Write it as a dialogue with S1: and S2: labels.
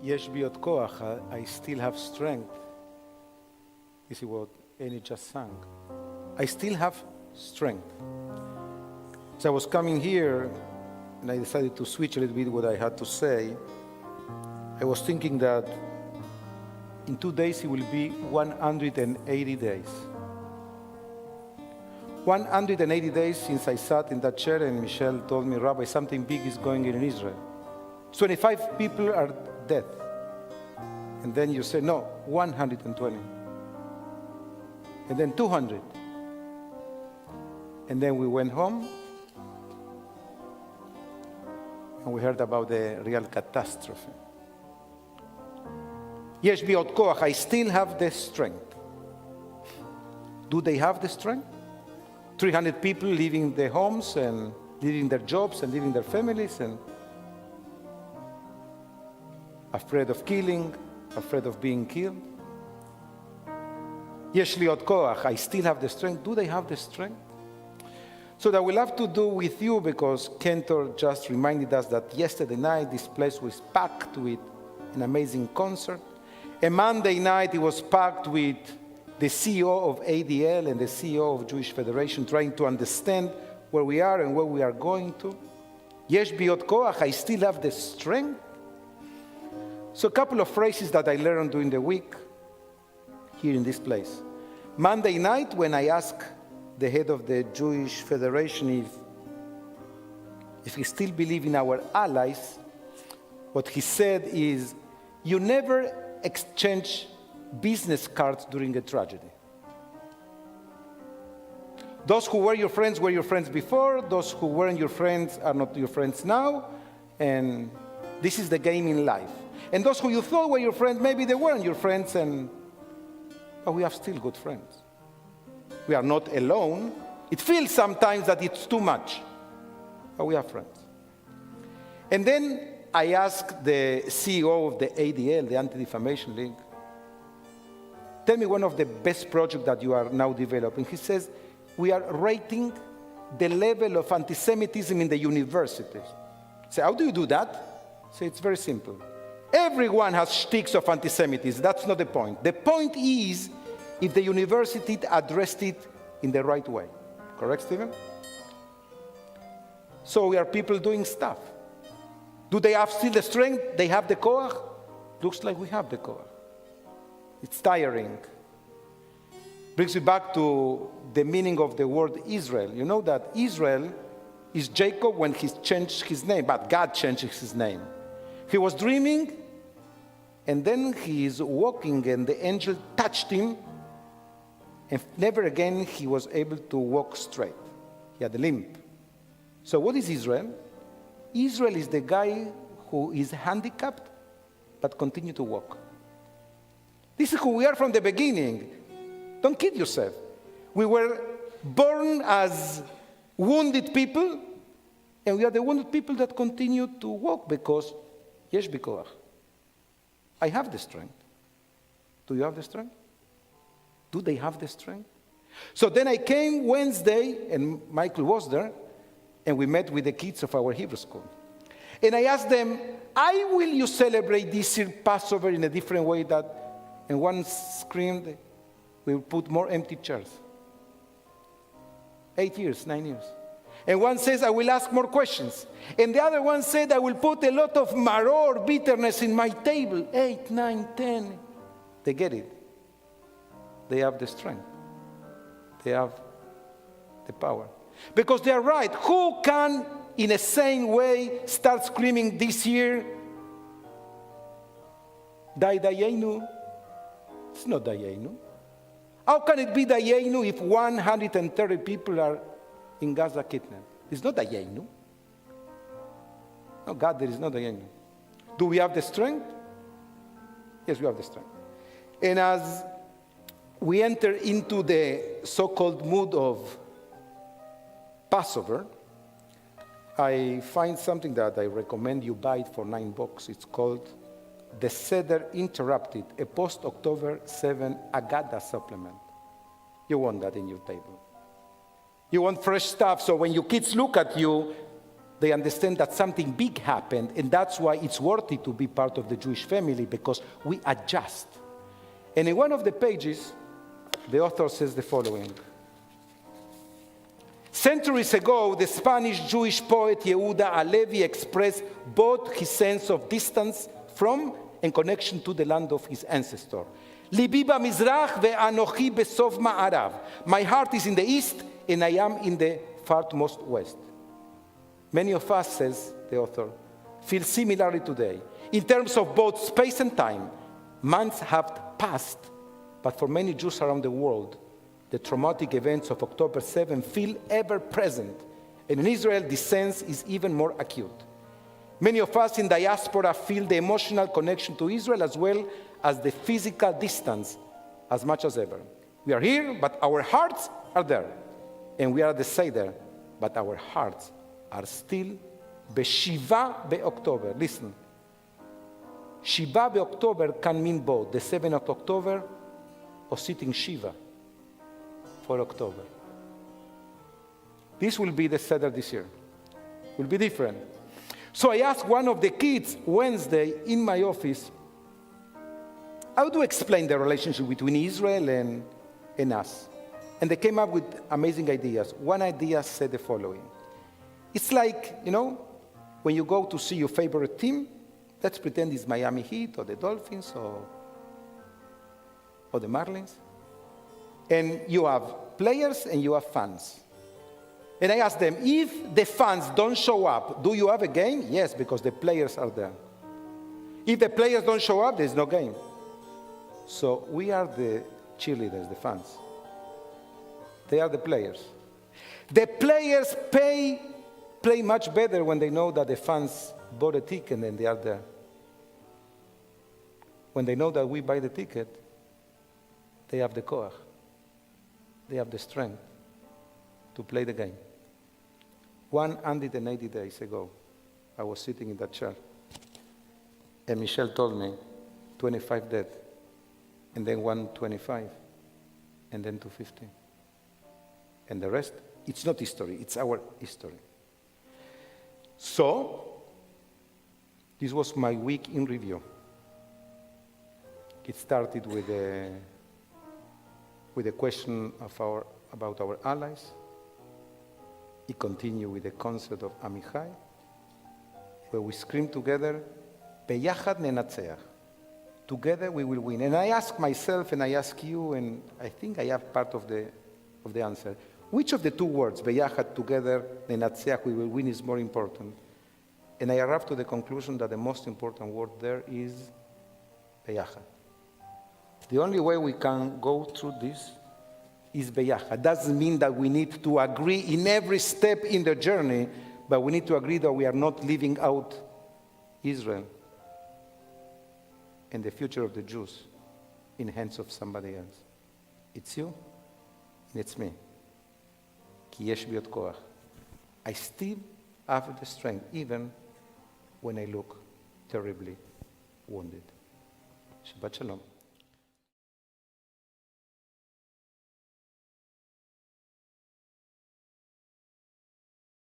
S1: Yesh bi od koach, I still have strength. This is what Annie just sang. I still have strength. As I was coming here, and I decided to switch a little bit what I had to say, I was thinking that in 2 days it will be 180 days. 180 days since I sat in that chair and Michelle told me, Rabbi, something big is going on in Israel. 25 people are dead. And then you say, no, 120. And then 200. And then we went home and we heard about the real catastrophe. Yesh bi od koach, I still have the strength. Do they have the strength? 300 people leaving their homes and leaving their jobs and leaving their families and afraid of killing, afraid of being killed. Yesh li od koach, I still have the strength. Do they have the strength? So that we'll have to do with you, because Kentor just reminded us that yesterday night this place was packed with an amazing concert. And Monday night it was packed with the CEO of ADL and the CEO of Jewish Federation trying to understand where we are and where we are going to. Yesh bi od koach, I still have the strength. So a couple of phrases that I learned during the week here in this place. Monday night, when I asked the head of the Jewish Federation if he still believes in our allies, what he said is, you never exchange business cards during a tragedy. Those who were your friends before, those who weren't your friends are not your friends now, and this is the game in life. And those who you thought were your friends, maybe they weren't your friends, but we are still good friends. We are not alone. It feels sometimes that it's too much, but we are friends. And then I asked the CEO of the ADL, the Anti-Defamation League, tell me one of the best projects that you are now developing. He says, we are rating the level of anti-Semitism in the universities. I say, how do you do that? I say, it's very simple. Everyone has shticks of anti-Semitism. That's not the point. The point is if the university addressed it in the right way. Correct, Stephen? So we are people doing stuff. Do they have still the strength? They have the koach? Looks like we have the koach. It's tiring. Brings me back to the meaning of the word Israel. You know that Israel is Jacob when he changed his name, but God changed his name. He was dreaming, and then he is walking, and the angel touched him, and never again he was able to walk straight. He had a limp. So what is Israel? Israel is the guy who is handicapped, but continue to walk. This is who we are from the beginning. Don't kid yourself. We were born as wounded people, and we are the wounded people that continue to walk because yesh bi koach. I have the strength. Do you have the strength? Do they have the strength? So then I came Wednesday, and Michael was there, and we met with the kids of our Hebrew school. And I asked them, will you celebrate this year Passover in a different way? And one screamed, we will put more empty chairs. 8 years, 9 years. And one says, I will ask more questions. And the other one said, I will put a lot of maror, bitterness in my table. 8, 9, 10. They get it. They have the strength. They have the power. Because they are right. Who can, in a sane way, start screaming this year, Dayenu? It's not Dayenu. How can it be Dayenu if 130 people are in Gaza kidnapped? It's not Dayenu. No, God, there is no Dayenu. Do we have the strength? Yes, we have the strength. And as we enter into the so-called mood of Passover, I find something that I recommend you buy it for $9. It's called The Seder Interrupted, a post-October 7 Agada supplement. You want that in your table. You want fresh stuff, so when your kids look at you, they understand that something big happened, and that's why it's worthy to be part of the Jewish family, because we adjust. And in one of the pages, the author says the following. Centuries ago, the Spanish Jewish poet Yehuda Halevi expressed both his sense of distance from and connection to the land of his ancestor. Libi b'mizrach ve'anochi besof ma'arav. My heart is in the east, and I am in the farthest west. Many of us, says the author, feel similarly today. In terms of both space and time, months have passed, but for many Jews around the world, the traumatic events of October 7 feel ever present, and in Israel, this sense is even more acute. Many of us in diaspora feel the emotional connection to Israel as well as the physical distance as much as ever. We are here, but our hearts are there. And we are at the Seder, but our hearts are still Shiva be'October. Listen. Shiva be'October can mean both the 7th of October or sitting Shiva for October. This will be the Seder this year. It will be different. So I asked one of the kids Wednesday in my office, how do you explain the relationship between Israel and us? And they came up with amazing ideas. One idea said the following. It's like, when you go to see your favorite team, let's pretend it's Miami Heat or the Dolphins or the Marlins. And you have players and you have fans. And I asked them, if the fans don't show up, do you have a game? Yes, because the players are there. If the players don't show up, there's no game. So we are the cheerleaders, the fans. They are the players. The players play much better when they know that the fans bought a ticket and they are there. When they know that we buy the ticket, they have the koach. They have the strength to play the game. 180 days ago, I was sitting in that chair, and Michelle told me 25 dead, and then 125, and then 250. And the rest, it's not history, it's our history. So, this was my week in review. It started with a question about our allies. It continued with the concert of Amichai, where we scream together, Beyachad nenatzeach. Together we will win. And I ask myself and I ask you, and I think I have part of the answer. Which of the two words, Beyachad, together, nenatzeach, we will win, is more important? And I arrived to the conclusion that the most important word there is Beyachad. The only way we can go through this is beyachad. Doesn't mean that we need to agree in every step in the journey, but we need to agree that we are not leaving out Israel and the future of the Jews in the hands of somebody else. It's you and it's me. Ki yesh bi od koach. I still have the strength, even when I look terribly wounded. Shabbat shalom.